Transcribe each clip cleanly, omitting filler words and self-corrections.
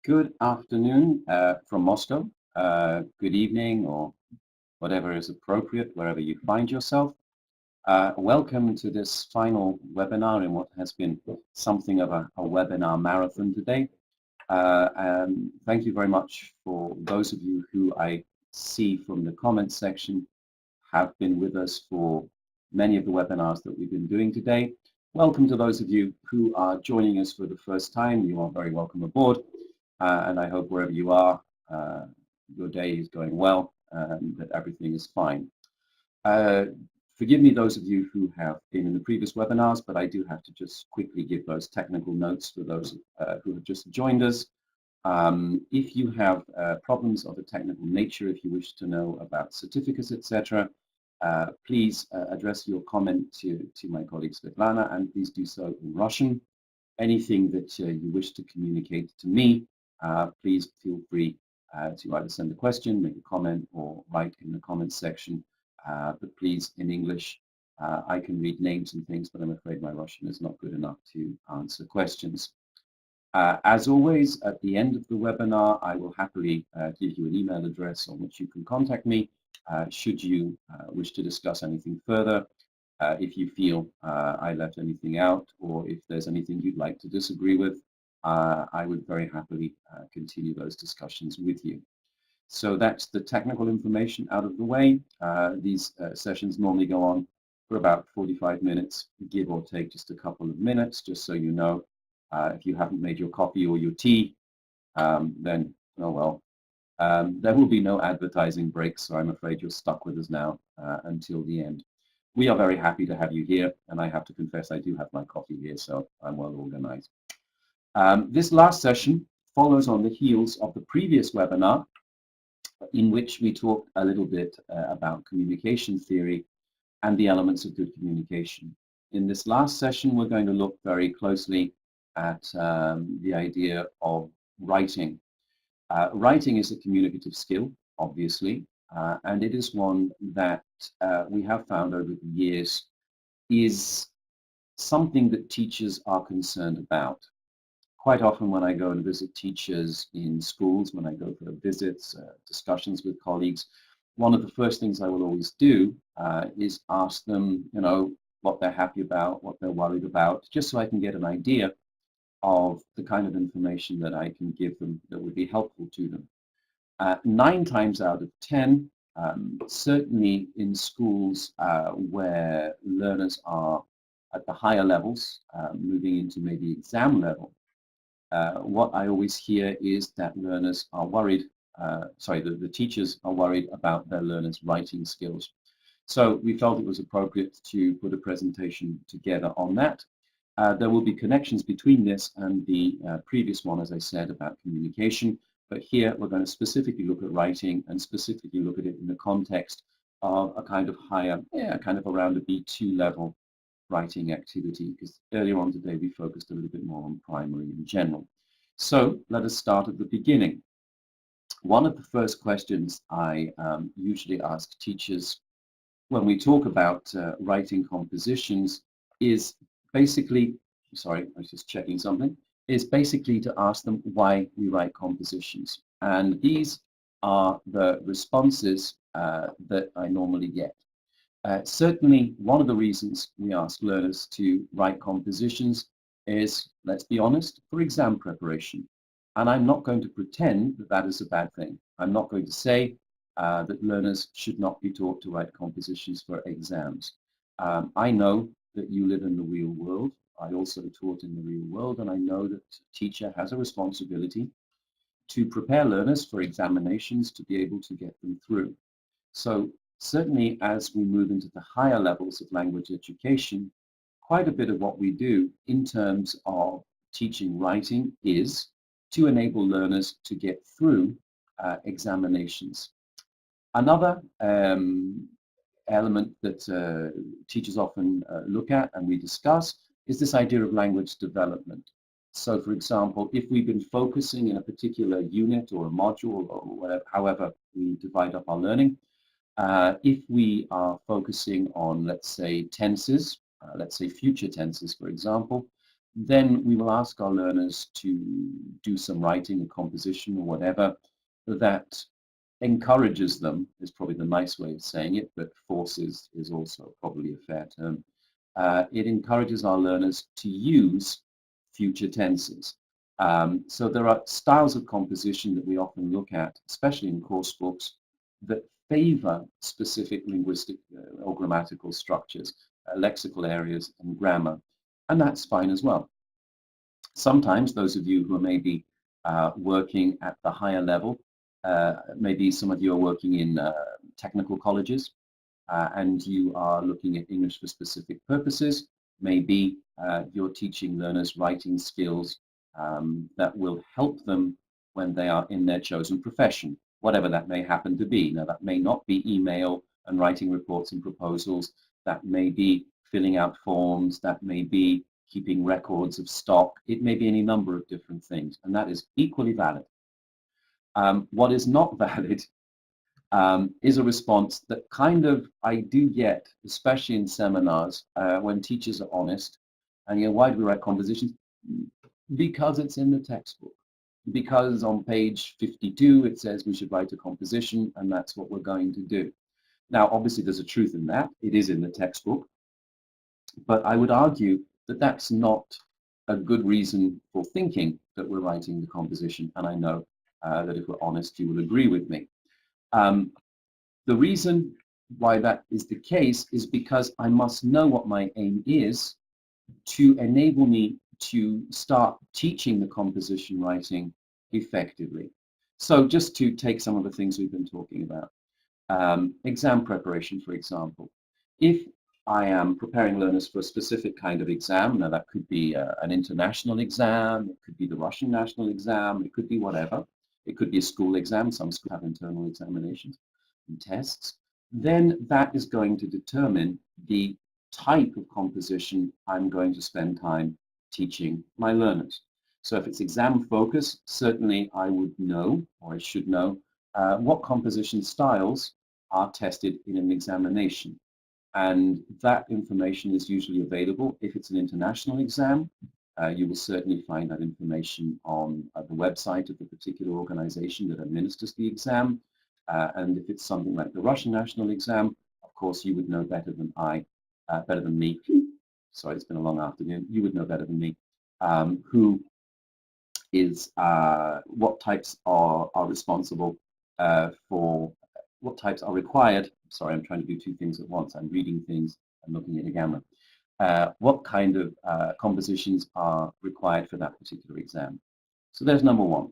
Good afternoon from Moscow, good evening, or whatever is appropriate wherever you find yourself. Welcome to this final webinar in what has been something of a webinar marathon today. And thank you very much for those of you who I see from the comments section have been with us for many of the webinars that we've been doing today. Welcome to those of you who are joining us for the first time. You are very welcome aboard. And I hope wherever you are, your day is going well and that everything is fine. Forgive me those of you who have been in the previous webinars, but I do have to just quickly give those technical notes for those who have just joined us. If you have problems of a technical nature, if you wish to know about certificates, etc., please address your comment to my colleague Svetlana, and please do so in Russian. Anything that you wish to communicate to me, please feel free to either send a question, make a comment, or write in the comments section. But please, in English, I can read names and things, but I'm afraid my Russian is not good enough to answer questions. As always, at the end of the webinar, I will happily give you an email address on which you can contact me should you wish to discuss anything further. If you feel I left anything out, or if there's anything you'd like to disagree with, I would very happily continue those discussions with you. So that's the technical information out of the way. These sessions normally go on for about 45 minutes, give or take just a couple of minutes, just so you know. If you haven't made your coffee or your tea, then, oh well. There will be no advertising breaks, so I'm afraid you're stuck with us now until the end. We are very happy to have you here, and I have to confess I do have my coffee here, so I'm well organized. This last session follows on the heels of the previous webinar, in which we talked a little bit about communication theory and the elements of good communication. In this last session, we're going to look very closely at the idea of writing. Writing is a communicative skill, obviously, and it is one that we have found over the years is something that teachers are concerned about. Quite often when I go and visit teachers in schools, when I go for visits, discussions with colleagues, one of the first things I will always do is ask them, you know, what they're happy about, what they're worried about, just so I can get an idea of the kind of information that I can give them that would be helpful to them. 9 times out of 10, certainly in schools where learners are at the higher levels, moving into maybe exam level, what I always hear is that learners are worried, the teachers are worried about their learners' writing skills. So we felt it was appropriate to put a presentation together on that. There will be connections between this and the previous one, as I said, about communication. But here we're going to specifically look at writing and specifically look at it in the context of a kind of higher, kind of around a B2 level writing activity, because earlier on today we focused a little bit more on primary in general. So let us start at the beginning. One of the first questions I usually ask teachers when we talk about writing compositions is basically, sorry, I was just checking something, is basically to ask them why we write compositions. And these are the responses that I normally get. Certainly, one of the reasons we ask learners to write compositions is, let's be honest, for exam preparation. And I'm not going to pretend that that is a bad thing. I'm not going to say that learners should not be taught to write compositions for exams. I know that you live in the real world. I also taught in the real world, and I know that a teacher has a responsibility to prepare learners for examinations to be able to get them through. So certainly as we move into the higher levels of language education, quite a bit of what we do in terms of teaching writing is to enable learners to get through examinations. Another element that teachers often look at and we discuss is this idea of language development. So for example, if we've been focusing in a particular unit or a module or whatever, however we divide up our learning, if we are focusing on, let's say, tenses, let's say future tenses, for example, then we will ask our learners to do some writing, a composition or whatever that encourages them, is probably the nice way of saying it, but forces is also probably a fair term. It encourages our learners to use future tenses. So there are styles of composition that we often look at, especially in course books, that favor specific linguistic or grammatical structures, lexical areas and grammar, and that's fine as well. Sometimes those of you who are maybe working at the higher level, maybe some of you are working in technical colleges, and you are looking at English for specific purposes. Maybe you're teaching learners writing skills that will help them when they are in their chosen profession, whatever that may happen to be. Now, that may not be email and writing reports and proposals. That may be filling out forms. That may be keeping records of stock. It may be any number of different things, and that is equally valid. What is not valid is a response that kind of I do get, especially in seminars, when teachers are honest, and why do we write compositions? Because it's in the textbook. Because on page 52 it says we should write a composition, and that's what we're going to do. Now, obviously there's a truth in that. It is in the textbook. But I would argue that that's not a good reason for thinking that we're writing the composition, and I know that if we're honest, you will agree with me. The reason why that is the case is because I must know what my aim is to enable me to start teaching the composition writing effectively. So just to take some of the things we've been talking about. Exam preparation, for example. If I am preparing learners for a specific kind of exam, now that could be an international exam, it could be the Russian national exam, it could be whatever. It could be a school exam, some schools have internal examinations and tests. Then that is going to determine the type of composition I'm going to spend time teaching my learners. So if it's exam focused, certainly I would know, or I should know, what composition styles are tested in an examination. And that information is usually available. If it's an international exam, you will certainly find that information on the website of the particular organization that administers the exam. And if it's something like the Russian national exam, of course, you would know better than better than me. Sorry, it's been a long afternoon. You would know better than me. Who is what types are responsible for what types are required. Sorry, I'm trying to do two things at once. I'm reading things and looking at the camera. What kind of compositions are required for that particular exam? So there's number one.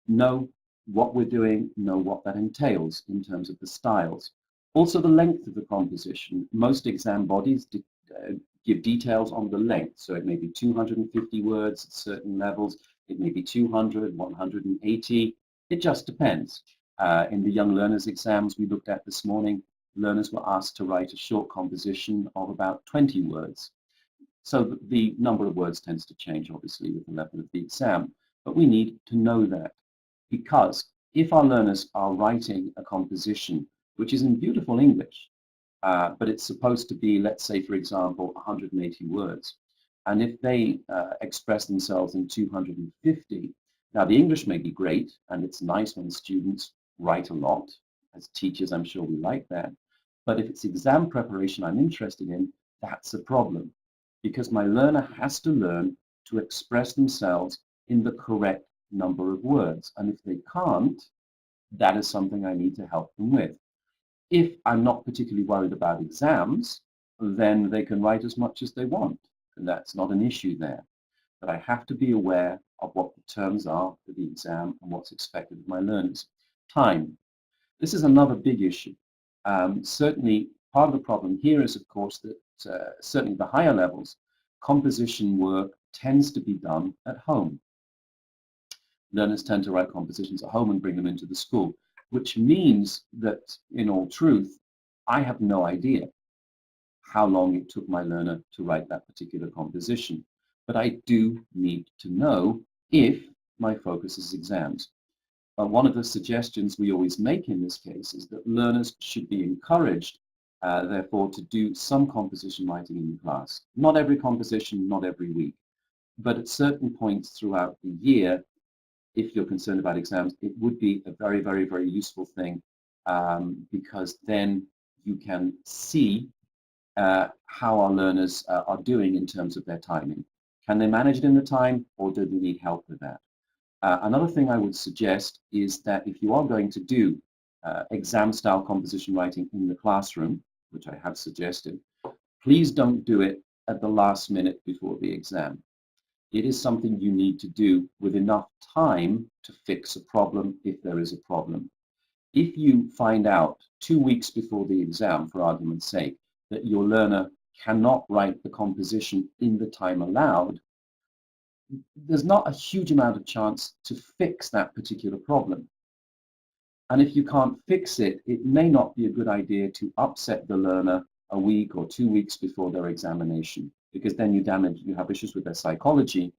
Know what we're doing, know what that entails in terms of the styles. Also the length of the composition. Most exam bodies give details on the length. So it may be 250 words at certain levels. It may be 200, 180. It just depends. In the young learners exams we looked at this morning, learners were asked to write a short composition of about 20 words. So the number of words tends to change, obviously, with the level of the exam. But we need to know that, because if our learners are writing a composition which is in beautiful English, but it's supposed to be, let's say, for example, 180 words, and if they express themselves in 250, now the English may be great, and it's nice when students write a lot. As teachers, I'm sure we like that. But if it's exam preparation I'm interested in, that's a problem, because my learner has to learn to express themselves in the correct number of words. And if they can't, that is something I need to help them with. If I'm not particularly worried about exams, then they can write as much as they want, and that's not an issue there. But I have to be aware of what the terms are for the exam and what's expected of my learners. Time. This is another big issue. Certainly, part of the problem here is, of course, that certainly the higher levels, composition work tends to be done at home. Learners tend to write compositions at home and bring them into the school, which means that, in all truth, I have no idea how long it took my learner to write that particular composition. But I do need to know if my focus is exams. One of the suggestions we always make in this case is that learners should be encouraged, therefore, to do some composition writing in class. Not every composition, not every week. But at certain points throughout the year, if you're concerned about exams, it would be a very, very, very useful thing, because then you can see how our learners are doing in terms of their timing. Can they manage it in the time, or do they need help with that? Another thing I would suggest is that if you are going to do exam-style composition writing in the classroom, which I have suggested, please don't do it at the last minute before the exam. It is something you need to do with enough time to fix a problem if there is a problem. If you find out 2 weeks before the exam, for argument's sake, that your learner cannot write the composition in the time allowed, there's not a huge amount of chance to fix that particular problem. And if you can't fix it, it may not be a good idea to upset the learner a week or 2 weeks before their examination, because then you have issues with their psychology,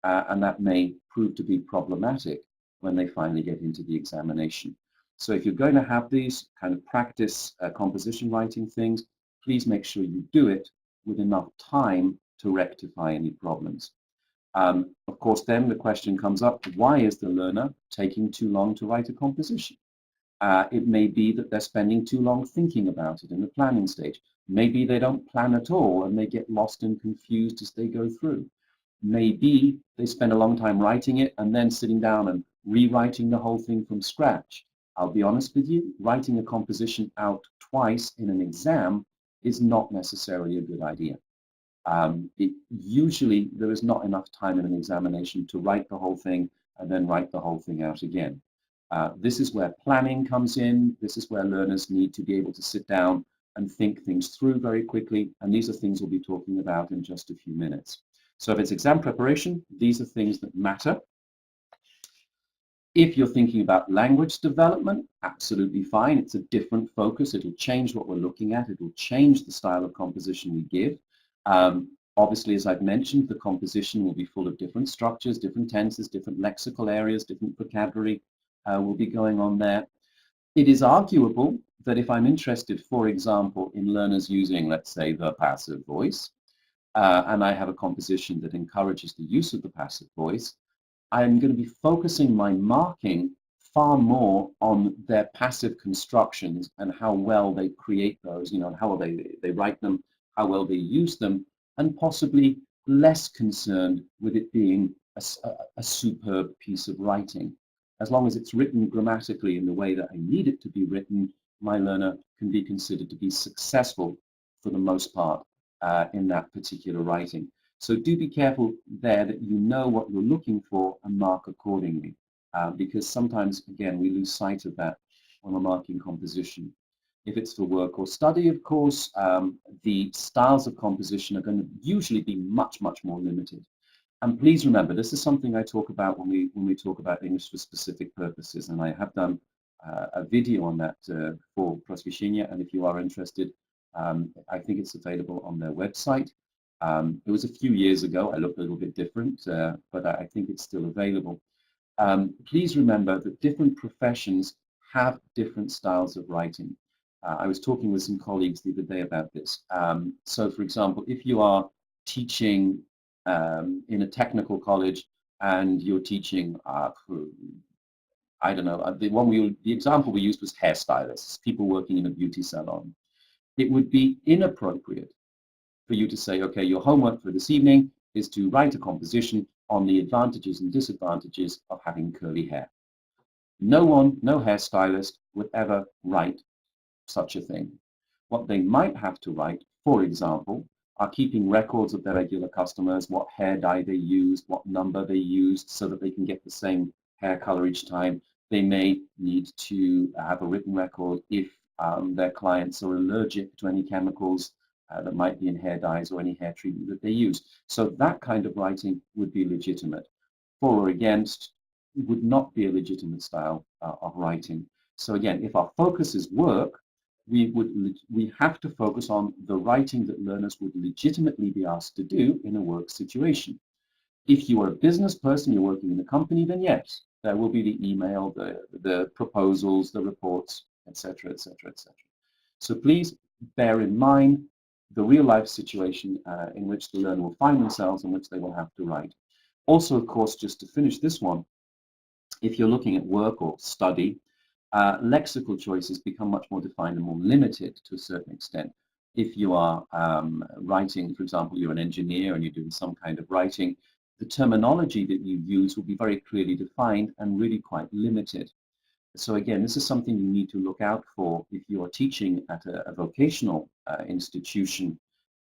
and that may prove to be problematic when they finally get into the examination. So if you're going to have these kind of practice composition writing things, please make sure you do it with enough time to rectify any problems. Of course, then the question comes up, why is the learner taking too long to write a composition? It may be that they're spending too long thinking about it in the planning stage. Maybe they don't plan at all and they get lost and confused as they go through. Maybe they spend a long time writing it and then sitting down and rewriting the whole thing from scratch. I'll be honest with you, writing a composition out twice in an exam is not necessarily a good idea. Usually there is not enough time in an examination to write the whole thing and then write the whole thing out again. This is where planning comes in. This is where learners need to be able to sit down and think things through very quickly, and these are things we'll be talking about in just a few minutes. So if it's exam preparation, these are things that matter. If you're thinking about language development, absolutely fine. It's a different focus. It'll change what we're looking at. It'll change the style of composition we give. Obviously, as I've mentioned, the composition will be full of different structures, different tenses, different lexical areas, different vocabulary will be going on there. It is arguable that if I'm interested, for example, in learners using, let's say, the passive voice, and I have a composition that encourages the use of the passive voice, I'm going to be focusing my marking far more on their passive constructions and how well they create those, and how well they write them, how well they use them, and possibly less concerned with it being a superb piece of writing. As long as it's written grammatically in the way that I need it to be written, my learner can be considered to be successful for the most part in that particular writing. So do be careful there that you know what you're looking for and mark accordingly, because sometimes, again, we lose sight of that when we're marking composition. If it's for work or study, of course, the styles of composition are going to usually be much, much more limited. And please remember, this is something I talk about when we talk about English for specific purposes, and I have done a video on that for Prosvещение, and if you are interested, I think it's available on their website. It was a few years ago. I looked a little bit different, but I think it's still available. Please remember that different professions have different styles of writing. I was talking with some colleagues the other day about this. So, for example, if you are teaching in a technical college and you're teaching, I don't know, the example we used was hairstylists, people working in a beauty salon. It would be inappropriate for you to say, okay, your homework for this evening is to write a composition on the advantages and disadvantages of having curly hair. No one, no hairstylist would ever write such a thing. What they might have to write, for example, are keeping records of their regular customers, what hair dye they used, what number they used, so that they can get the same hair color each time. They may need to have a written record if their clients are allergic to any chemicals that might be in hair dyes or any hair treatment that they use. So that kind of writing would be legitimate. For or against would not be a legitimate style of writing. So again, if our focus is work, we have to focus on the writing that learners would legitimately be asked to do in a work situation. If you are a business person, you're working in a company, then yes, there will be the email, the proposals, the reports, etc., etc., etc. So please bear in mind the real life situation in which the learner will find themselves and which they will have to write. Also, of course, just to finish this one, if you're looking at work or study, lexical choices become much more defined and more limited to a certain extent. If you are writing, for example, you're an engineer and you're doing some kind of writing, the terminology that you use will be very clearly defined and really quite limited. So again, this is something you need to look out for if you are teaching at a vocational institution,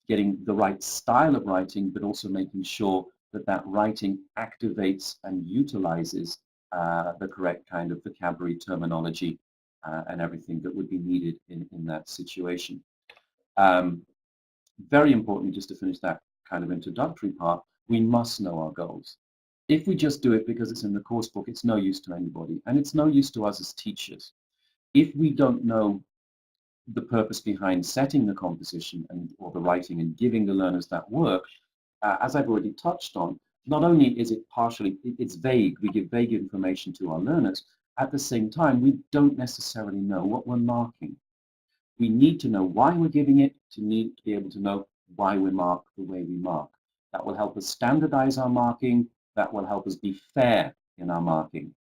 getting the right style of writing, but also making sure that that writing activates and utilizes the correct kind of vocabulary, terminology, and everything that would be needed in that situation. Very important, just to finish that kind of introductory part, we must know our goals. If we just do it because it's in the course book, it's no use to anybody, and it's no use to us as teachers. If we don't know the purpose behind setting the composition or the writing and giving the learners that work, as I've already touched on, not only is it partially, it's vague, we give vague information to our learners, at the same time, we don't necessarily know what we're marking. We need to know why we're giving it, to be able to know why we mark the way we mark. That will help us standardize our marking, that will help us be fair in our marking,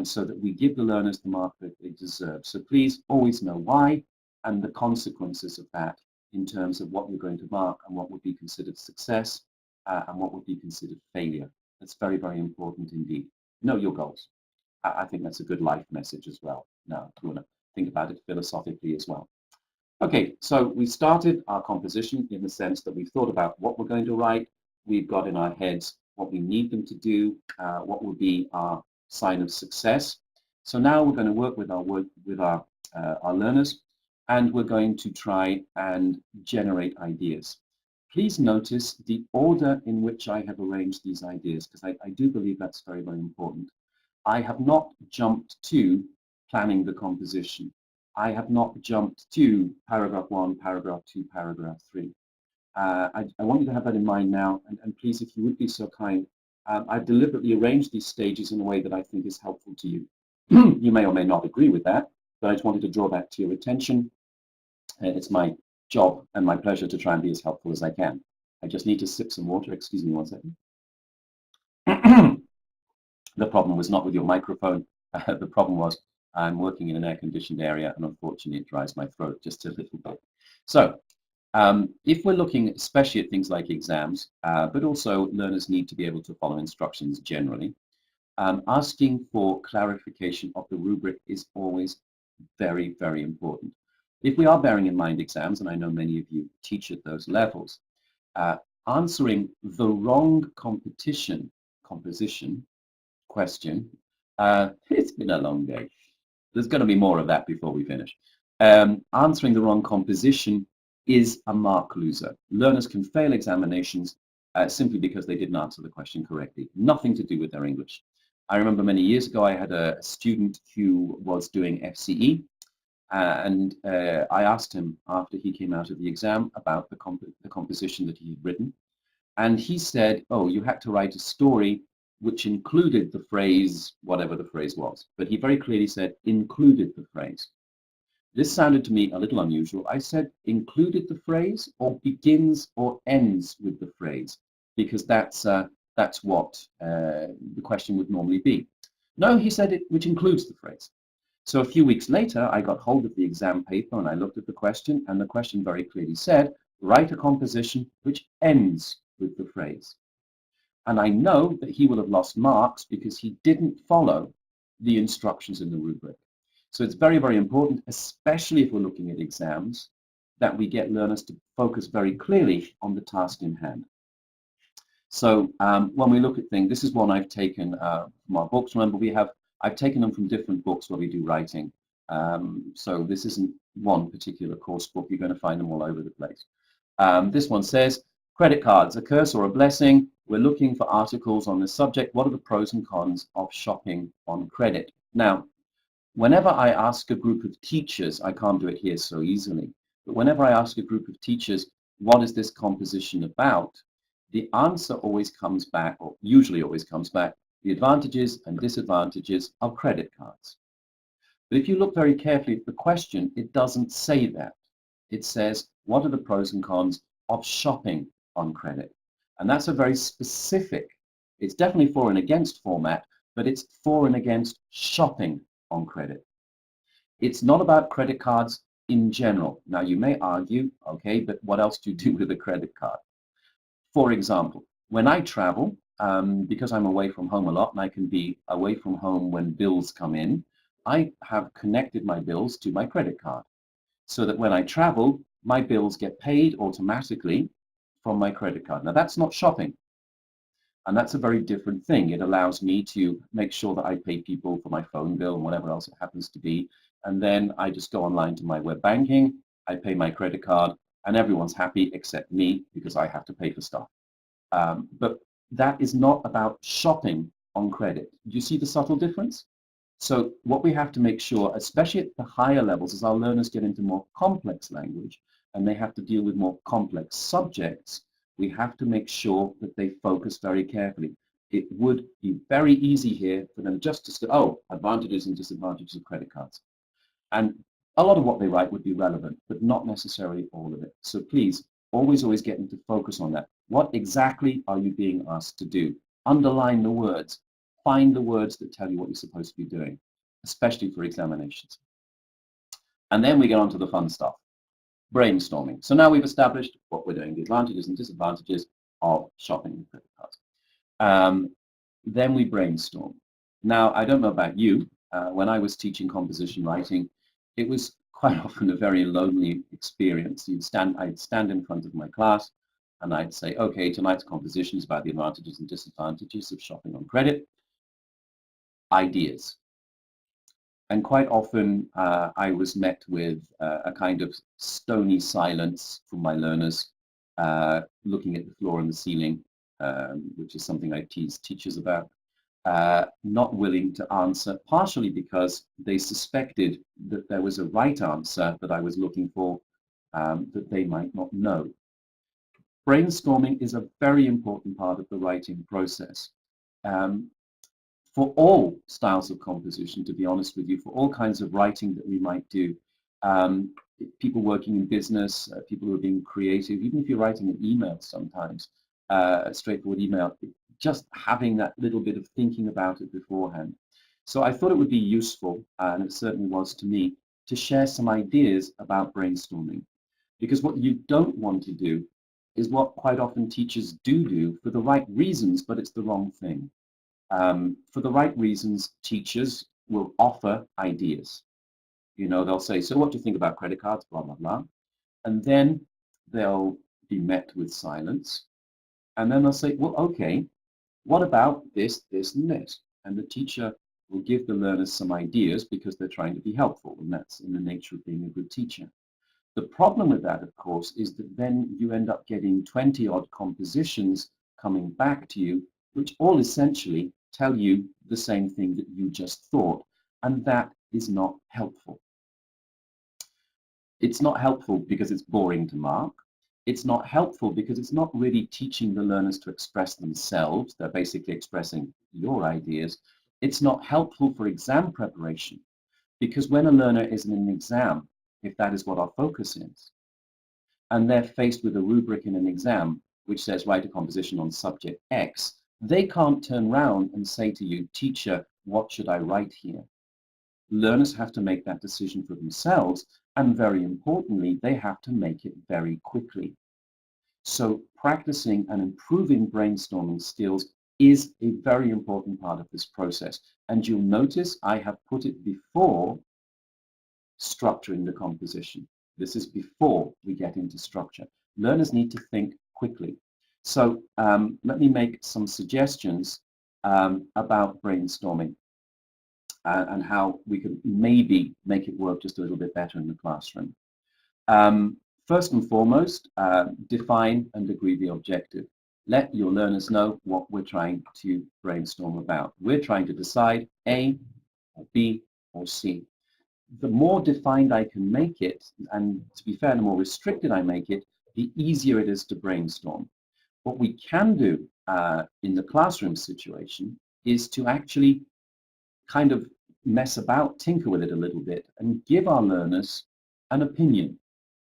so that we give the learners the mark that they deserve. So please always know why and the consequences of that in terms of what you're going to mark and what would be considered success and what would be considered failure. That's very, very important indeed. Know your goals. I think that's a good life message as well. Now, if you want to think about it philosophically as well. Okay, so we started our composition in the sense that we've thought about what we're going to write. We've got in our heads what we need them to do, what will be our sign of success. So now we're going to work with our learners, and we're going to try and generate ideas. Please notice the order in which I have arranged these ideas, because I do believe that's very, very important. I have not jumped to planning the composition. I have not jumped to paragraph 1, paragraph 2, paragraph 3. I want you to have that in mind now, and please, if you would be so kind, I've deliberately arranged these stages in a way that I think is helpful to you. You may or may not agree with that, but I just wanted to draw that to your attention. It's my job and my pleasure to try and be as helpful as I can. I just need to sip some water. Excuse me 1 second. The problem was not with your microphone. The problem was I'm working in an air-conditioned area, and unfortunately it dries my throat just a little bit. So if we're looking especially at things like exams, but also learners need to be able to follow instructions generally, asking for clarification of the rubric is always very, very important. If we are bearing in mind exams, and I know many of you teach at those levels, answering the wrong composition question, it's been a long day. There's going to be more of that before we finish. Answering the wrong composition is a mark loser. Learners can fail examinations simply because they didn't answer the question correctly. Nothing to do with their English. I remember many years ago I had a student who was doing FCE, and I asked him after he came out of the exam about the composition that he had written, and he said, oh, you had to write a story which included the phrase, whatever the phrase was, but he very clearly said included the phrase. This sounded to me a little unusual. I said included the phrase or begins or ends with the phrase, because that's what the question would normally be. No, he said it, which includes the phrase. So a few weeks later, I got hold of the exam paper and I looked at the question, and the question very clearly said, write a composition which ends with the phrase. And I know that he will have lost marks because he didn't follow the instructions in the rubric. So it's very, very important, especially if we're looking at exams, that we get learners to focus very clearly on the task in hand. So when we look at things, this is one I've taken from our books. Remember, I've taken them from different books where we do writing. So this isn't one particular course book. You're going to find them all over the place. This one says, credit cards, a curse or a blessing? We're looking for articles on this subject. What are the pros and cons of shopping on credit? Now, whenever I ask a group of teachers, I can't do it here so easily, but whenever I ask a group of teachers, what is this composition about? The answer always comes back, or usually always comes back, the advantages and disadvantages of credit cards. But if you look very carefully at the question, it doesn't say that. It says, what are the pros and cons of shopping on credit? And that's a very specific It's definitely for and against format, but it's for and against shopping on credit. It's not about credit cards in general. Now, you may argue, okay, but what else do you do with a credit card? For example, when I travel, because I'm away from home a lot and I can be away from home when bills come in, I have connected my bills to my credit card so that when I travel, my bills get paid automatically from my credit card. Now, that's not shopping. And that's a very different thing. It allows me to make sure that I pay people for my phone bill and whatever else it happens to be. And then I just go online to my web banking, I pay my credit card, and everyone's happy except me because I have to pay for stuff. But that is not about shopping on credit. Do you see the subtle difference? So what we have to make sure, especially at the higher levels, as our learners get into more complex language and they have to deal with more complex subjects, we have to make sure that they focus very carefully. It would be very easy here for them just to say, oh, advantages and disadvantages of credit cards. And a lot of what they write would be relevant, but not necessarily all of it. So please, always get them to focus on that. What exactly are you being asked to do? Underline the words. Find the words that tell you what you're supposed to be doing, especially for examinations. And then we get on to the fun stuff. Brainstorming. So now we've established what we're doing, the advantages and disadvantages of shopping with credit cards. Then we brainstorm. Now, I don't know about you, when I was teaching composition writing, it was quite often a very lonely experience. I'd stand in front of my class and I'd say, okay, tonight's composition is about the advantages and disadvantages of shopping on credit. Ideas. And quite often I was met with a kind of stony silence from my learners, looking at the floor and the ceiling, which is something I tease teachers about, not willing to answer, partially because they suspected that there was a right answer that I was looking for that they might not know. Brainstorming is a very important part of the writing process. For all styles of composition, to be honest with you, for all kinds of writing that we might do, people working in business, people who are being creative, even if you're writing an email sometimes, a straightforward email, just having that little bit of thinking about it beforehand. So I thought it would be useful, and it certainly was to me, to share some ideas about brainstorming. Because what you don't want to do is what quite often teachers do for the right reasons, but it's the wrong thing. For the right reasons, teachers will offer ideas. You know, they'll say, so what do you think about credit cards, blah, blah, blah. And then they'll be met with silence. And then they'll say, well, okay, what about this, this, and this? And the teacher will give the learners some ideas because they're trying to be helpful, and that's in the nature of being a good teacher. The problem with that, of course, is that then you end up getting 20-odd compositions coming back to you, which all essentially tell you the same thing that you just thought, and that is not helpful. It's not helpful because it's boring to mark. It's not helpful because it's not really teaching the learners to express themselves. They're basically expressing your ideas. It's not helpful for exam preparation because when a learner is in an exam, if that is what our focus is, and they're faced with a rubric in an exam which says write a composition on subject X, they can't turn around and say to you, teacher, what should I write here? Learners have to make that decision for themselves, and very importantly, they have to make it very quickly. So practicing and improving brainstorming skills is a very important part of this process. And you'll notice I have put it before structuring the composition. This is before we get into structure. Learners need to think quickly. So let me make some suggestions about brainstorming and how we can maybe make it work just a little bit better in the classroom. First and foremost, define and agree the objective. Let your learners know what we're trying to brainstorm about. We're trying to decide A or B or C. The more defined I can make it, and to be fair, the more restricted I make it, the easier it is to brainstorm. What we can do in the classroom situation is to actually kind of mess about, tinker with it a little bit, and give our learners an opinion.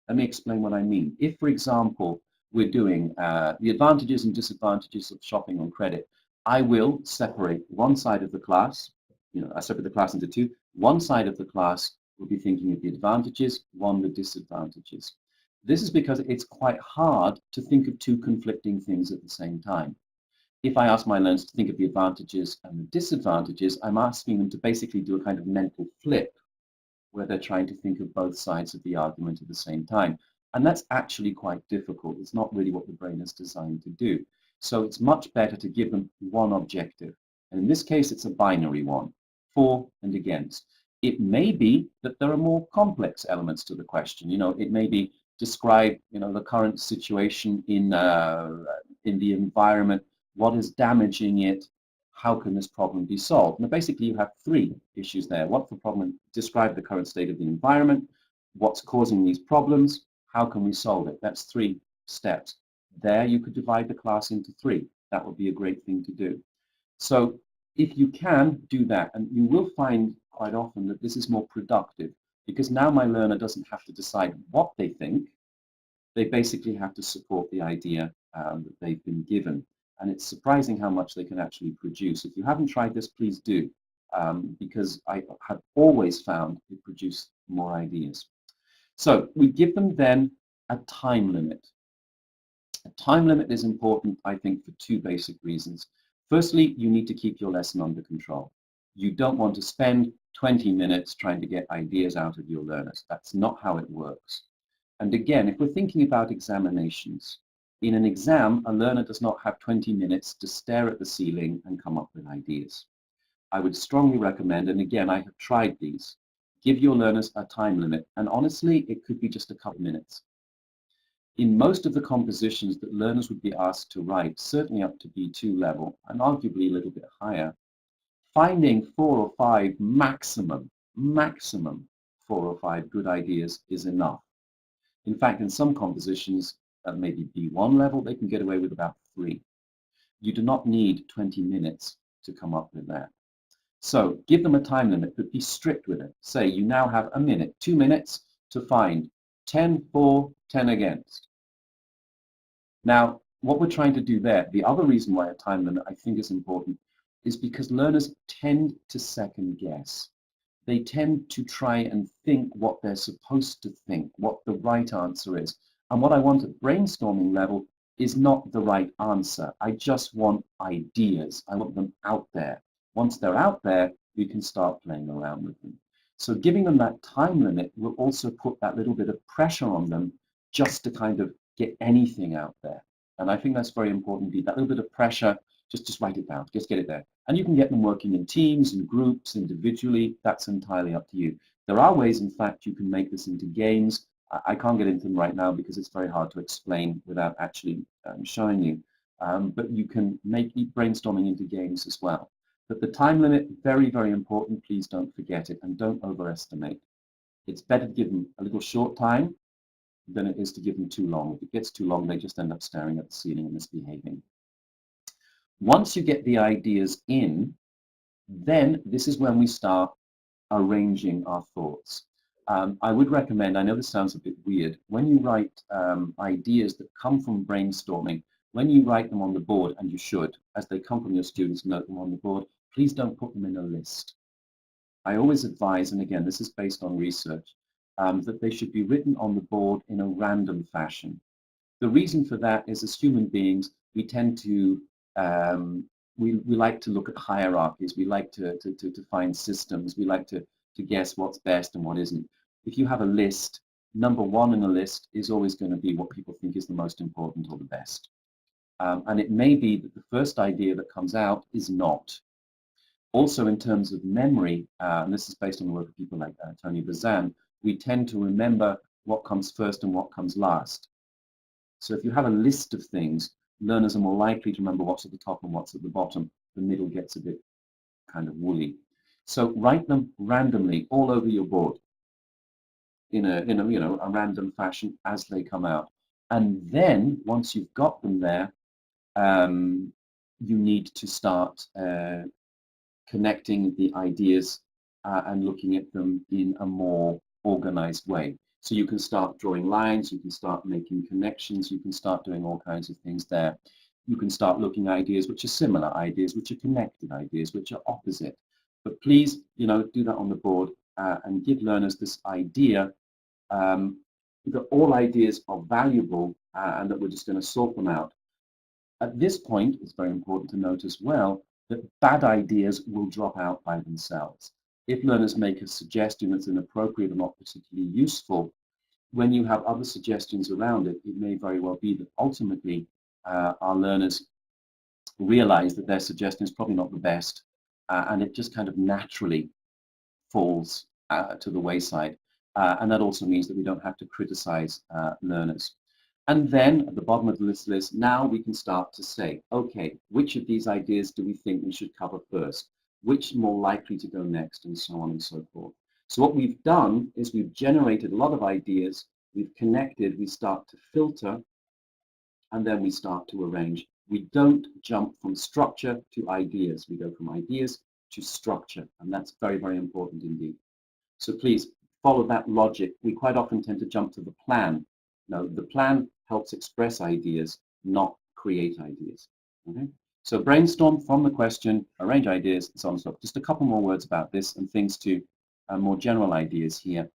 Let me explain what I mean. If, for example, we're doing the advantages and disadvantages of shopping on credit, I will separate one side of the class, I separate the class into two. One side of the class will be thinking of the advantages, one the disadvantages. This is because it's quite hard to think of two conflicting things at the same time. If I ask my learners to think of the advantages and the disadvantages, I'm asking them to basically do a kind of mental flip where they're trying to think of both sides of the argument at the same time. And that's actually quite difficult. It's not really what the brain is designed to do. So it's much better to give them one objective. And in this case, it's a binary one, for and against. It may be that there are more complex elements to the question. It may be describe, the current situation in the environment, what is damaging it, how can this problem be solved? Now, basically, you have three issues there. What's the problem? Describe the current state of the environment. What's causing these problems? How can we solve it? That's three steps. There, you could divide the class into three. That would be a great thing to do. So if you can do that, and you will find quite often that this is more productive, because now my learner doesn't have to decide what they think. They basically have to support the idea that they've been given. And it's surprising how much they can actually produce. If you haven't tried this, please do, because I have always found it produces more ideas. So we give them then a time limit. A time limit is important, I think, for two basic reasons. Firstly, you need to keep your lesson under control. You don't want to spend 20 minutes trying to get ideas out of your learners. That's not how it works. And again, if we're thinking about examinations, in an exam, a learner does not have 20 minutes to stare at the ceiling and come up with ideas. I would strongly recommend, and again, I have tried these, give your learners a time limit, and honestly, it could be just a couple minutes. In most of the compositions that learners would be asked to write, certainly up to B2 level, and arguably a little bit higher, finding 4 or 5 maximum 4 or 5 good ideas is enough. In fact, in some compositions, at maybe B1 level, they can get away with about 3. You do not need 20 minutes to come up with that. So give them a time limit, but be strict with it. Say you now have a minute, 2 minutes to find 10 for, 10 against. Now, what we're trying to do there, the other reason why a time limit I think is important, is because learners tend to second guess. They tend to try and think what they're supposed to think, what the right answer is. And what I want at brainstorming level is not the right answer. I just want ideas. I want them out there. Once they're out there, we can start playing around with them. So giving them that time limit will also put that little bit of pressure on them just to kind of get anything out there. And I think that's very important indeed. That little bit of pressure, just write it down, just get it there. And you can get them working in teams, in groups, individually. That's entirely up to you. There are ways, in fact, you can make this into games. I can't get into them right now because it's very hard to explain without actually showing you. But you can make brainstorming into games as well. But the time limit, very, very important. Please don't forget it and don't overestimate. It's better to give them a little short time than it is to give them too long. If it gets too long, they just end up staring at the ceiling and misbehaving. Once you get the ideas in, then this is when we start arranging our thoughts. I would recommend, I know this sounds a bit weird, when you write ideas that come from brainstorming, when you write them on the board, and you should, as they come from your students, note them on the board, please don't put them in a list. I always advise, and again, this is based on research, that they should be written on the board in a random fashion. The reason for that is as human beings, we tend to, we like to look at hierarchies, we like to find systems, we like to guess what's best and what isn't. If you have a list, number 1 in the list is always going to be what people think is the most important or the best. And it may be that the first idea that comes out is not. Also, in terms of memory, and this is based on the work of people like Tony Bazan, we tend to remember what comes first and what comes last. So if you have a list of things, learners are more likely to remember what's at the top and what's at the bottom. The middle gets a bit kind of woolly. So write them randomly all over your board in a random fashion as they come out. And then once you've got them there, you need to start connecting the ideas and looking at them in a more organized way. So you can start drawing lines, you can start making connections, you can start doing all kinds of things there. you can start looking at ideas which are similar, ideas which are connected, ideas which are opposite. But please, do that on the board and give learners this idea that all ideas are valuable and that we're just going to sort them out. At this point, it's very important to note as well that bad ideas will drop out by themselves. If learners make a suggestion that's inappropriate or not particularly useful, when you have other suggestions around it, it may very well be that ultimately our learners realize that their suggestion is probably not the best, and it just kind of naturally falls to the wayside. And that also means that we don't have to criticize learners. And then at the bottom of the list, now we can start to say, okay, which of these ideas do we think we should cover first? Which more likely to go next, and so on and so forth. So what we've done is we've generated a lot of ideas, we've connected, we start to filter, and then we start to arrange. We don't jump from structure to ideas. We go from ideas to structure, and that's very, very important indeed. So please follow that logic. We quite often tend to jump to the plan. No, the plan helps express ideas, not create ideas. Okay? So brainstorm from the question, arrange ideas, and so on and so forth. Just a couple more words about this and things to more general ideas here.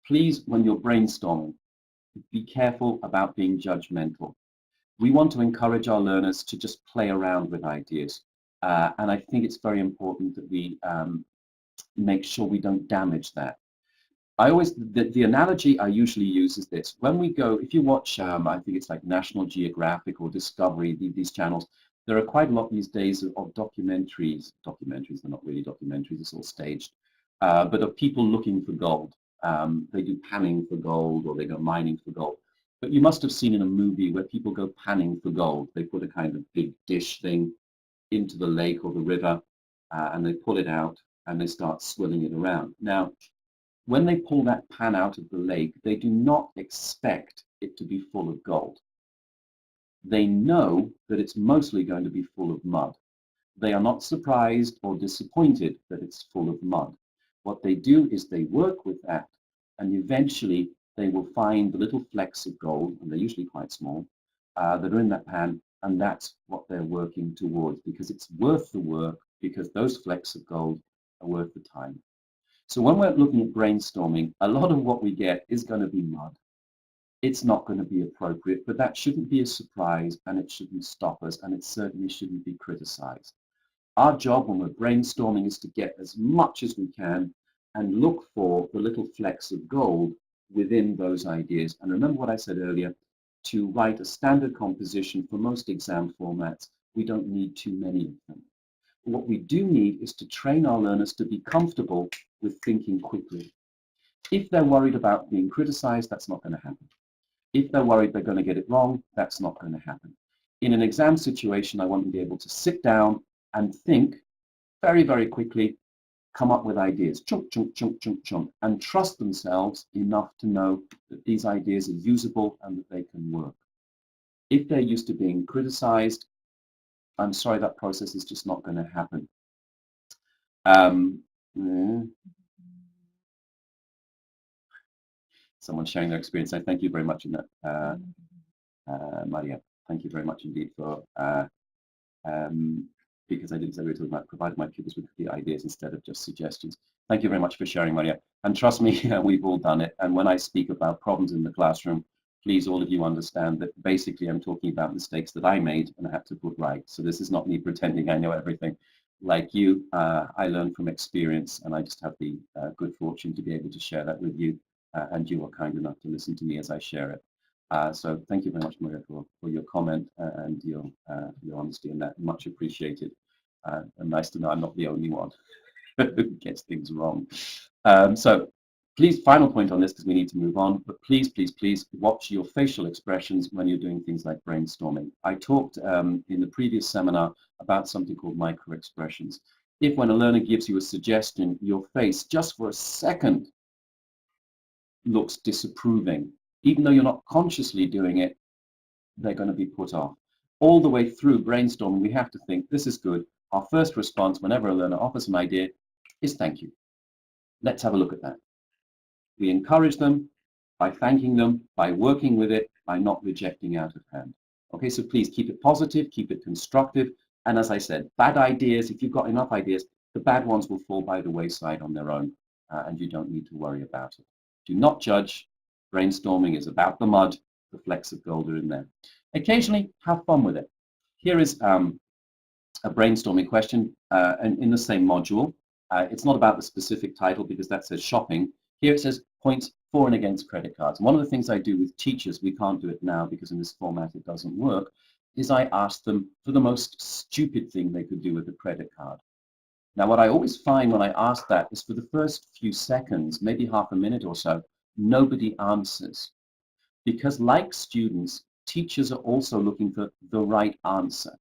Please, when you're brainstorming, be careful about being judgmental. We want to encourage our learners to just play around with ideas. And I think it's very important that we make sure we don't damage that. The analogy I usually use is this. When we go, if you watch, I think it's like National Geographic or Discovery, these channels, there are quite a lot these days of documentaries. Documentaries, they're not really documentaries, it's all staged. But of people looking for gold. They do panning for gold or they go mining for gold. But you must have seen in a movie where people go panning for gold. They put a kind of big dish thing into the lake or the river and they pull it out and they start swirling it around. Now, when they pull that pan out of the lake, they do not expect it to be full of gold. They know that it's mostly going to be full of mud. They are not surprised or disappointed that it's full of mud. What they do is they work with that, and eventually they will find the little flecks of gold, and they're usually quite small, that are in that pan, and that's what they're working towards, because it's worth the work, because those flecks of gold are worth the time. So when we're looking at brainstorming, a lot of what we get is going to be mud. It's not going to be appropriate, but that shouldn't be a surprise, and it shouldn't stop us, and it certainly shouldn't be criticized. Our job when we're brainstorming is to get as much as we can and look for the little flecks of gold within those ideas. And remember what I said earlier, to write a standard composition for most exam formats, we don't need too many of them. What we do need is to train our learners to be comfortable with thinking quickly. If they're worried about being criticized, that's not going to happen. If they're worried they're going to get it wrong, that's not going to happen. In an exam situation, I want them to be able to sit down and think very, very quickly, come up with ideas, chunk, chunk, chunk, chunk, chunk, and trust themselves enough to know that these ideas are usable and that they can work. If they're used to being criticized, I'm sorry, that process is just not going to happen. Someone sharing their experience. I thank you very much in that, Maria. Thank you very much indeed for because I didn't say we were talking about providing my pupils with the ideas instead of just suggestions. Thank you very much for sharing, Maria. And trust me, we've all done it. And when I speak about problems in the classroom, please, all of you understand that basically I'm talking about mistakes that I made and I had to put right. So this is not me pretending I know everything. Like you, I learned from experience, and I just have the good fortune to be able to share that with you. And you are kind enough to listen to me as I share it. So thank you very much, Maria, for your comment and your honesty in that. Much appreciated. And nice to know I'm not the only one who gets things wrong. So please, final point on this because we need to move on, but please, please, please watch your facial expressions when you're doing things like brainstorming. I talked in the previous seminar about something called micro expressions. If when a learner gives you a suggestion, your face just for a second looks disapproving, even though you're not consciously doing it, they're going to be put off. All the way through brainstorming, we have to think, this is good. Our first response whenever a learner offers an idea is thank you. Let's have a look at that. We encourage them by thanking them, by working with it, by not rejecting out of hand. Okay, so please keep it positive, keep it constructive. And as I said, bad ideas, if you've got enough ideas, the bad ones will fall by the wayside on their own, and you don't need to worry about it. Do not judge. Brainstorming is about the mud. The flecks of gold are in there. Occasionally, have fun with it. Here is a brainstorming question and in the same module. It's not about the specific title because that says shopping. Here it says points for and against credit cards. And one of the things I do with teachers, we can't do it now because in this format it doesn't work, is I ask them for the most stupid thing they could do with a credit card. Now, what I always find when I ask that is for the first few seconds, maybe half a minute or so, nobody answers. Because like students, teachers are also looking for the right answer.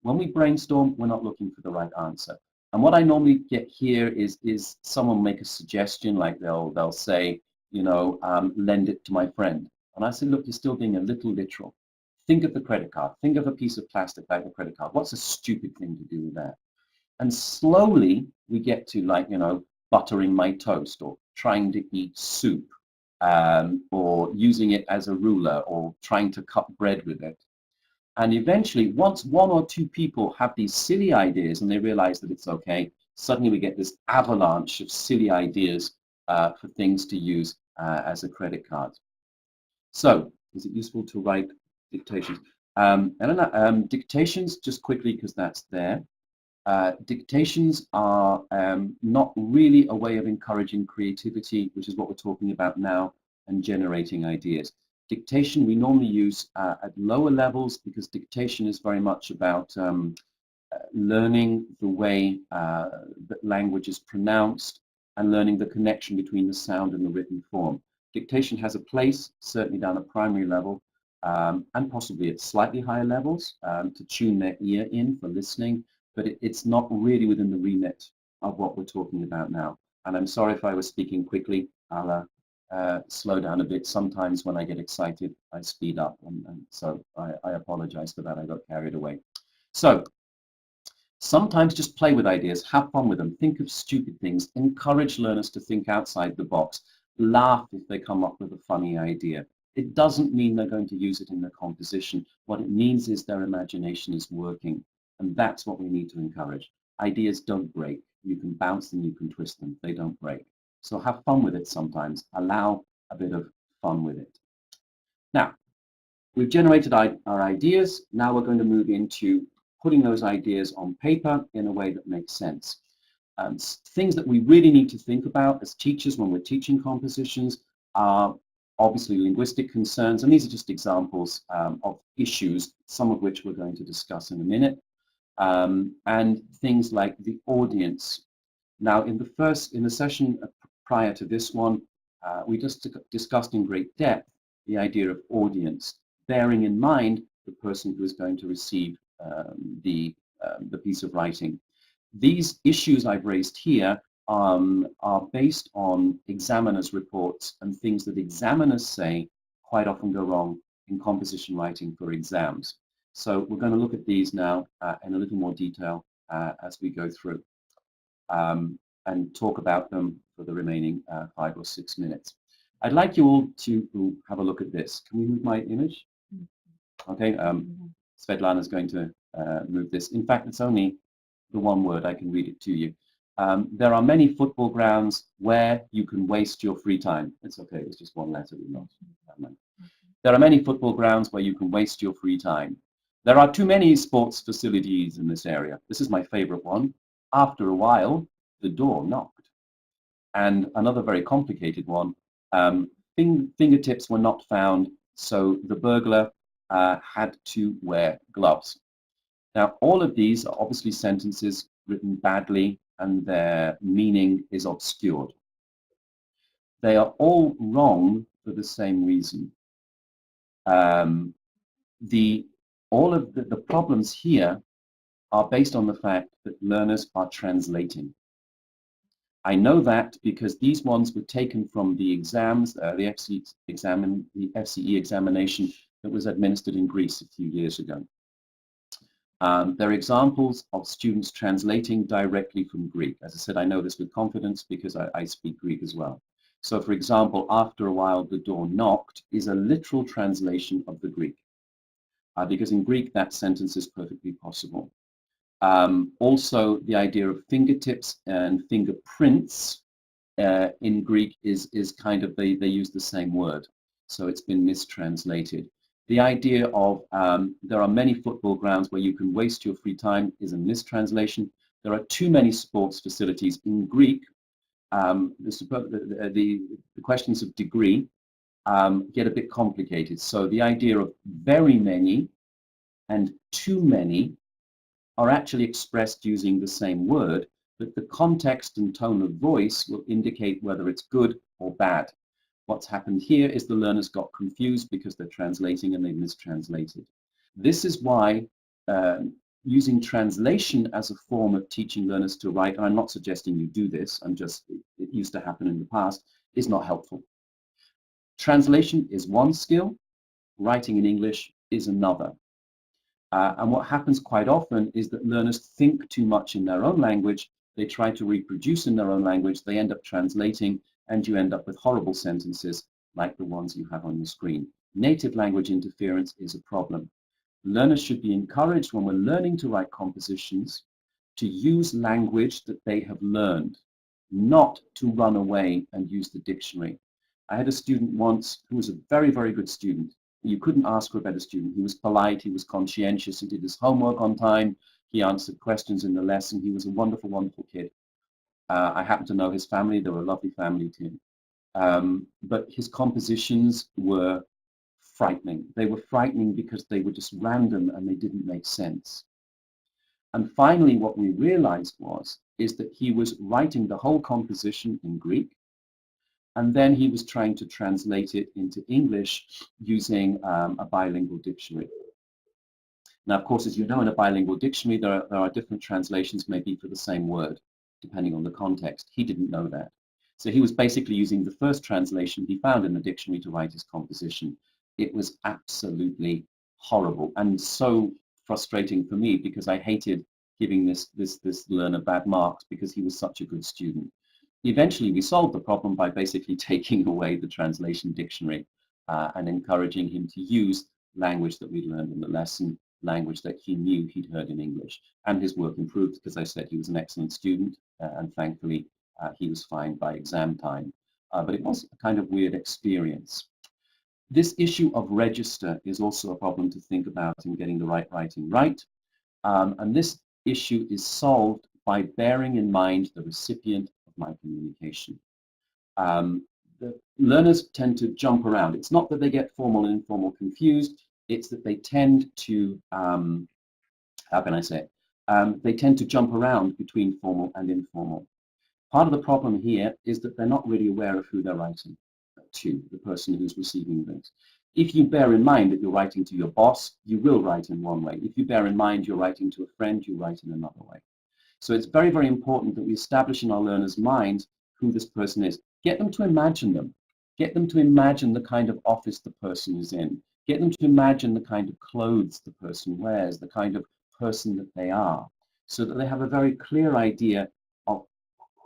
When we brainstorm, we're not looking for the right answer. And what I normally get here is someone make a suggestion, like they'll say, you know, lend it to my friend. And I say, look, you're still being a little literal. Think of the credit card. Think of a piece of plastic like a credit card. What's a stupid thing to do with that? And slowly we get to, like, you know, buttering my toast, or trying to eat soup, or using it as a ruler, or trying to cut bread with it. And eventually, once one or two people have these silly ideas and they realize that it's okay, suddenly we get this avalanche of silly ideas for things to use as a credit card. So, is it useful to write dictations? I don't know, dictations, just quickly because that's there. Dictations are not really a way of encouraging creativity, which is what we're talking about now, and generating ideas. Dictation we normally use at lower levels because dictation is very much about learning the way that language is pronounced and learning the connection between the sound and the written form. Dictation has a place, certainly down at primary level, and possibly at slightly higher levels to tune their ear in for listening, but it's not really within the remit of what we're talking about now. And I'm sorry if I was speaking quickly. I'll slow down a bit. Sometimes when I get excited, I speed up, and so I apologize for that. I got carried away. So sometimes just play with ideas, have fun with them, think of stupid things, encourage learners to think outside the box, laugh if they come up with a funny idea. It doesn't mean they're going to use it in their composition. What it means is their imagination is working, and that's what we need to encourage. Ideas don't break. You can bounce them, you can twist them. They don't break. So have fun with it sometimes. Allow a bit of fun with it. Now, we've generated our ideas. Now we're going to move into putting those ideas on paper in a way that makes sense. Things that we really need to think about as teachers when we're teaching compositions are obviously linguistic concerns, and these are just examples of issues, some of which we're going to discuss in a minute, and things like the audience. Now, in the session prior to this one, we just discussed in great depth the idea of audience, bearing in mind the person who is going to receive the piece of writing. These issues I've raised here are based on examiners' reports, and things that examiners say quite often go wrong in composition writing for exams. So we're going to look at these now in a little more detail as we go through. And talk about them for the remaining 5 or 6 minutes. I'd like you all to have a look at this. Can we move my image? Okay, Svetlana is going to move this. In fact, it's only the one word. I can read it to you. There are many football grounds where you can waste your free time. It's okay, it's just one letter. There are many football grounds where you can waste your free time. There are too many sports facilities in this area. This is my favorite one. After a while, the door knocked. And another very complicated one, fingertips were not found, so the burglar had to wear gloves. Now, all of these are obviously sentences written badly, and their meaning is obscured. They are all wrong for the same reason. All of the problems here are based on the fact that learners are translating. I know that because these ones were taken from the exams, the FCE examination that was administered in Greece a few years ago. They're examples of students translating directly from Greek. As I said, I know this with confidence because I speak Greek as well. So, for example, after a while, the door knocked is a literal translation of the Greek. because in Greek that sentence is perfectly possible. Also, the idea of fingertips and fingerprints in Greek is kind of, they use the same word, so it's been mistranslated. The idea of there are many football grounds where you can waste your free time is a mistranslation. There are too many sports facilities in Greek. The questions of degree get a bit complicated. So the idea of very many and too many are actually expressed using the same word, but the context and tone of voice will indicate whether it's good or bad. What's happened here is the learners got confused because they're translating and they mistranslated. This is why using translation as a form of teaching learners to write, and I'm not suggesting you do this, it used to happen in the past, is not helpful. Translation is one skill, writing in English is another. And what happens quite often is that learners think too much in their own language, they try to reproduce in their own language, they end up translating, and you end up with horrible sentences like the ones you have on your screen. Native language interference is a problem. Learners should be encouraged when we're learning to write compositions to use language that they have learned, not to run away and use the dictionary. I had a student once who was a very, very good student. You couldn't ask for a better student. He was polite, he was conscientious, he did his homework on time, he answered questions in the lesson, he was a wonderful, wonderful kid. I happen to know his family, they were a lovely family to him. But his compositions were frightening. They were frightening because they were just random and they didn't make sense. And finally, what we realized is that he was writing the whole composition in Greek, and then he was trying to translate it into English using a bilingual dictionary. Now, of course, as you know, in a bilingual dictionary, there are different translations maybe for the same word, depending on the context. He didn't know that. So he was basically using the first translation he found in the dictionary to write his composition. It was absolutely horrible and so frustrating for me because I hated giving this learner bad marks because he was such a good student. Eventually, we solved the problem by basically taking away the translation dictionary and encouraging him to use language that we'd learned in the lesson, language that he knew he'd heard in English. And his work improved because I said he was an excellent student and thankfully he was fine by exam time. But it was a kind of weird experience. This issue of register is also a problem to think about in getting the right writing right. And this issue is solved by bearing in mind the recipient of my communication. The learners tend to jump around. It's not that they get formal and informal confused, it's that they tend to, how can I say it? They tend to jump around between formal and informal. Part of the problem here is that they're not really aware of who they're writing to, the person who's receiving this. If you bear in mind that you're writing to your boss, you will write in one way. If you bear in mind you're writing to a friend, you write in another way. So it's very, very important that we establish in our learners' minds who this person is. Get them to imagine them. Get them to imagine the kind of office the person is in. Get them to imagine the kind of clothes the person wears, the kind of person that they are, so that they have a very clear idea of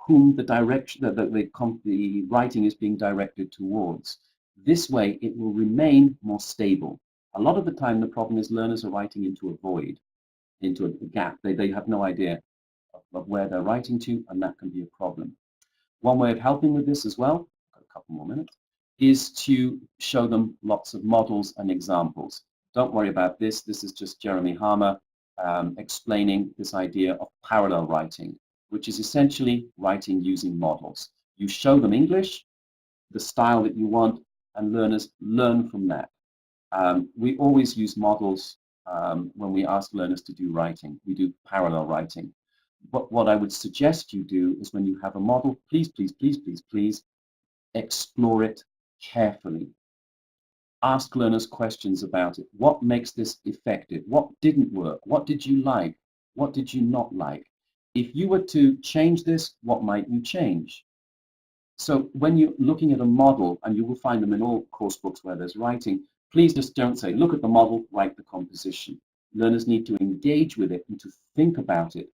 whom the direction that the writing is being directed towards. This way, it will remain more stable. A lot of the time, the problem is learners are writing into a void, into a gap. They have no idea of where they're writing to, and that can be a problem. One way of helping with this as well, got a couple more minutes, is to show them lots of models and examples. Don't worry about this. This is just Jeremy Harmer explaining this idea of parallel writing, which is essentially writing using models. You show them English, the style that you want, and learners learn from that. We always use models when we ask learners to do writing. We do parallel writing. But what I would suggest you do is when you have a model, please, please, please, please, please explore it carefully. Ask learners questions about it. What makes this effective? What didn't work? What did you like? What did you not like? If you were to change this, what might you change? So when you're looking at a model, and you will find them in all course books where there's writing, please just don't say, look at the model, write the composition. Learners need to engage with it and to think about it.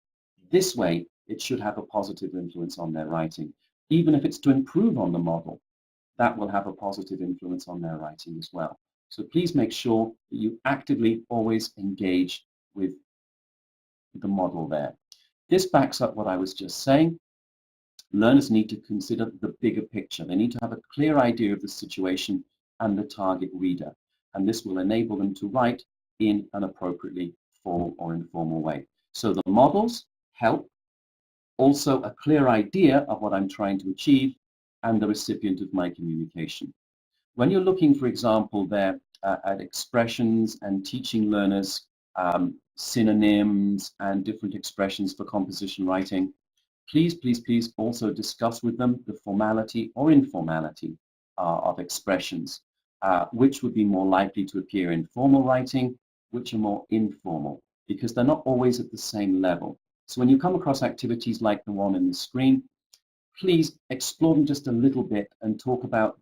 This way, it should have a positive influence on their writing. Even if it's to improve on the model, that will have a positive influence on their writing as well. So please make sure that you actively always engage with the model there. This backs up what I was just saying. Learners need to consider the bigger picture. They need to have a clear idea of the situation and the target reader. And this will enable them to write in an appropriately formal or informal way. So the models help. Also a clear idea of what I'm trying to achieve and the recipient of my communication. When you're looking, for example, there at expressions and teaching learners synonyms and different expressions for composition writing, please, please, please also discuss with them the formality or informality of expressions, which would be more likely to appear in formal writing, which are more informal, because they're not always at the same level. So when you come across activities like the one in the screen, please explore them just a little bit and talk about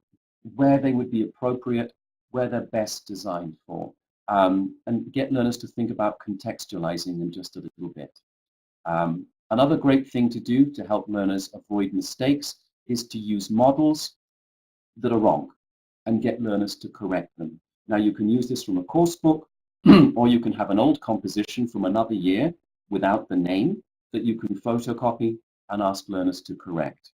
where they would be appropriate, where they're best designed for, and get learners to think about contextualizing them just a little bit. Another great thing to do to help learners avoid mistakes is to use models that are wrong and get learners to correct them. Now you can use this from a course book or you can have an old composition from another year without the name that you can photocopy and ask learners to correct.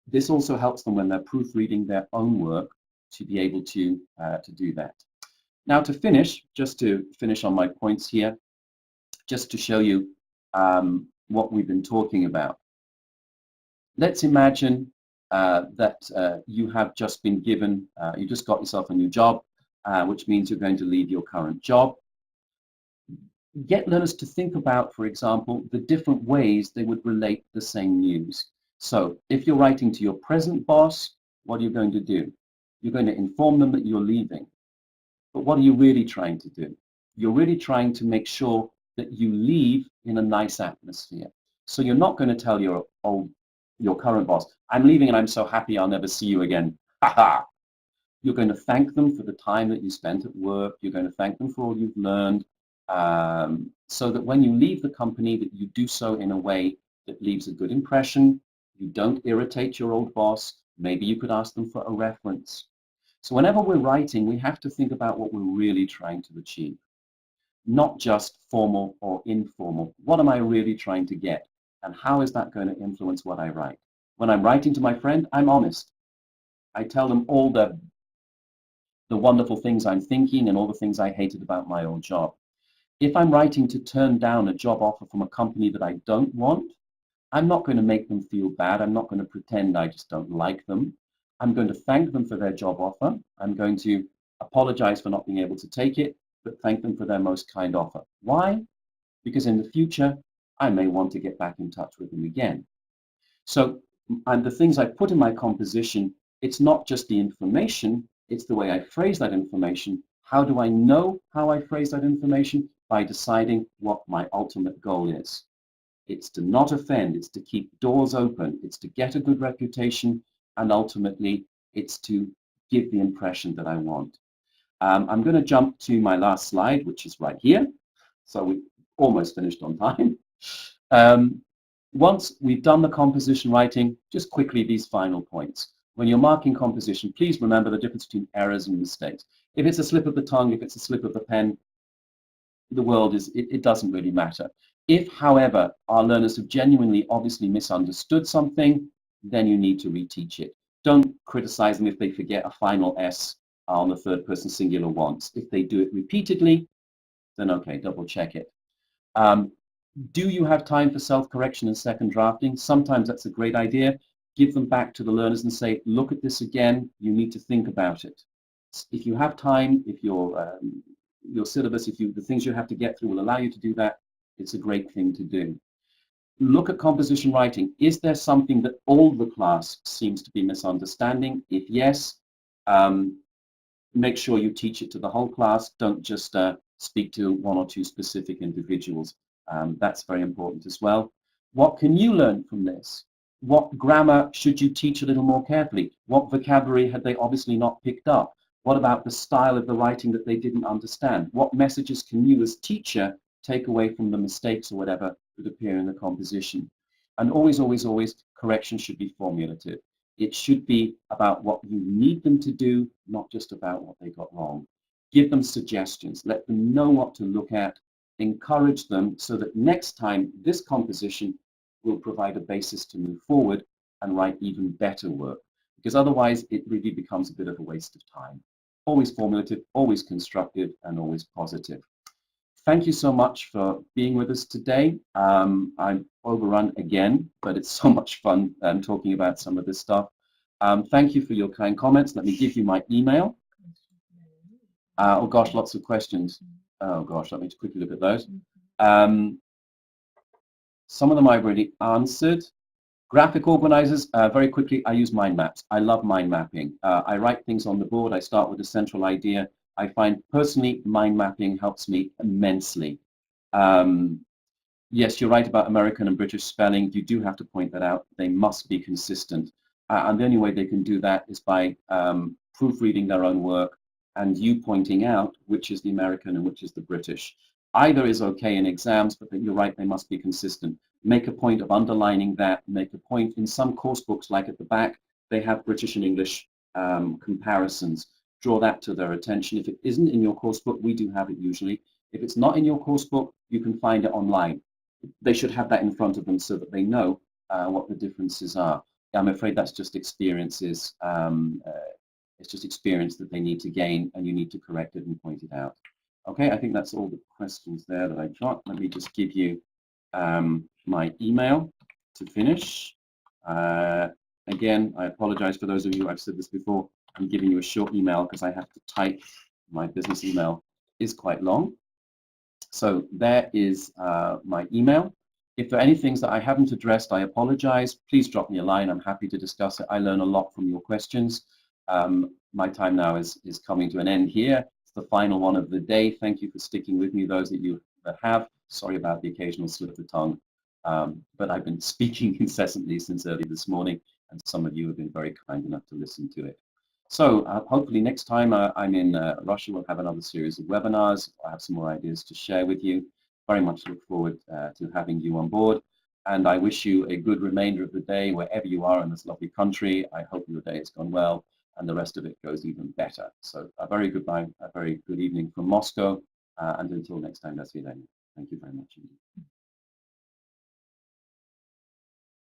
This also helps them when they're proofreading their own work to be able to do that. Now to finish, just to finish on my points here, just to show you what we've been talking about. Let's imagine that you have just been given, you just got yourself a new job, which means you're going to leave your current job. Get learners to think about, for example, the different ways they would relate the same news. So if you're writing to your present boss, what are you going to do? You're going to inform them that you're leaving. But what are you really trying to do? You're really trying to make sure that you leave in a nice atmosphere. So you're not going to tell your current boss, I'm leaving and I'm so happy I'll never see you again. Ha-ha! You're going to thank them for the time that you spent at work. You're going to thank them for all you've learned, so that when you leave the company, that you do so in a way that leaves a good impression. You don't irritate your old boss. Maybe you could ask them for a reference. So whenever we're writing, we have to think about what we're really trying to achieve, not just formal or informal. What am I really trying to get? And how is that going to influence what I write? When I'm writing to my friend, I'm honest. I tell them all the wonderful things I'm thinking and all the things I hated about my old job. If I'm writing to turn down a job offer from a company that I don't want, I'm not going to make them feel bad. I'm not going to pretend I just don't like them. I'm going to thank them for their job offer. I'm going to apologize for not being able to take it, but thank them for their most kind offer. Why? Because in the future, I may want to get back in touch with them again. So, and the things I put in my composition, it's not just the information, it's the way I phrase that information. How do I know how I phrase that information? By deciding what my ultimate goal is. It's to not offend, it's to keep doors open, it's to get a good reputation, and ultimately it's to give the impression that I want. I'm going to jump to my last slide, which is right here. So we almost finished on time. Once we've done the composition writing, just quickly these final points. When you're marking composition, please remember the difference between errors and mistakes. If it's a slip of the tongue, if it's a slip of the pen, the world is, it doesn't really matter. If, however, our learners have genuinely, obviously misunderstood something, then you need to reteach it. Don't criticize them if they forget a final S on the third person singular once. If they do it repeatedly, then okay, double check it. Do you have time for self-correction and second drafting? Sometimes that's a great idea. Give them back to the learners and say, look at this again, you need to think about it. If you have time, if your syllabus, the things you have to get through will allow you to do that, it's a great thing to do. Look at composition writing. Is there something that all the class seems to be misunderstanding? If yes, make sure you teach it to the whole class. Don't just speak to one or two specific individuals. That's very important as well. What can you learn from this? What grammar should you teach a little more carefully? What vocabulary had they obviously not picked up? What about the style of the writing that they didn't understand? What messages can you as teacher take away from the mistakes or whatever that appear in the composition? And always, always, always, correction should be formulative. It should be about what you need them to do, not just about what they got wrong. Give them suggestions, let them know what to look at, encourage them so that next time this composition will provide a basis to move forward and write even better work. Because otherwise it really becomes a bit of a waste of time. Always formulative, always constructive, and always positive. Thank you so much for being with us today. I'm overrun again, but it's so much fun talking about some of this stuff. Thank you for your kind comments. Let me give you my email. Oh gosh, lots of questions. Oh gosh, let me just quickly look at those. Some of them I've already answered. Graphic organizers, very quickly, I use mind maps. I love mind mapping. I write things on the board. I start with a central idea. I find personally mind mapping helps me immensely. Yes, you're right about American and British spelling. You do have to point that out. They must be consistent. And the only way they can do that is by proofreading their own work and you pointing out which is the American and which is the British. Either is okay in exams, but you're right, they must be consistent. Make a point of underlining that. Make a point in some course books, like at the back, they have British and English comparisons. Draw that to their attention. If it isn't in your course book, we do have it usually. If it's not in your course book, you can find it online. They should have that in front of them so that they know what the differences are. I'm afraid that's just experiences. It's just experience that they need to gain, and you need to correct it and point it out. Okay, I think that's all the questions there that I got. Let me just give you my email to finish. Again, I apologize for those of you, I've said this before, I'm giving you a short email because I have to type. My business email is quite long. So there is my email. If there are any things that I haven't addressed, I apologize. Please drop me a line. I'm happy to discuss it. I learn a lot from your questions. My time now is coming to an end here. It's the final one of the day. Thank you for sticking with me, those that you have. Sorry about the occasional slip of the tongue, but I've been speaking incessantly since early this morning, and some of you have been very kind enough to listen to it. So hopefully next time I'm in Russia, we'll have another series of webinars. I have some more ideas to share with you. Very much look forward to having you on board. And I wish you a good remainder of the day wherever you are in this lovely country. I hope your day has gone well and the rest of it goes even better. So a very goodbye, a very good evening from Moscow. And until next time, that's it. Thank you very much indeed.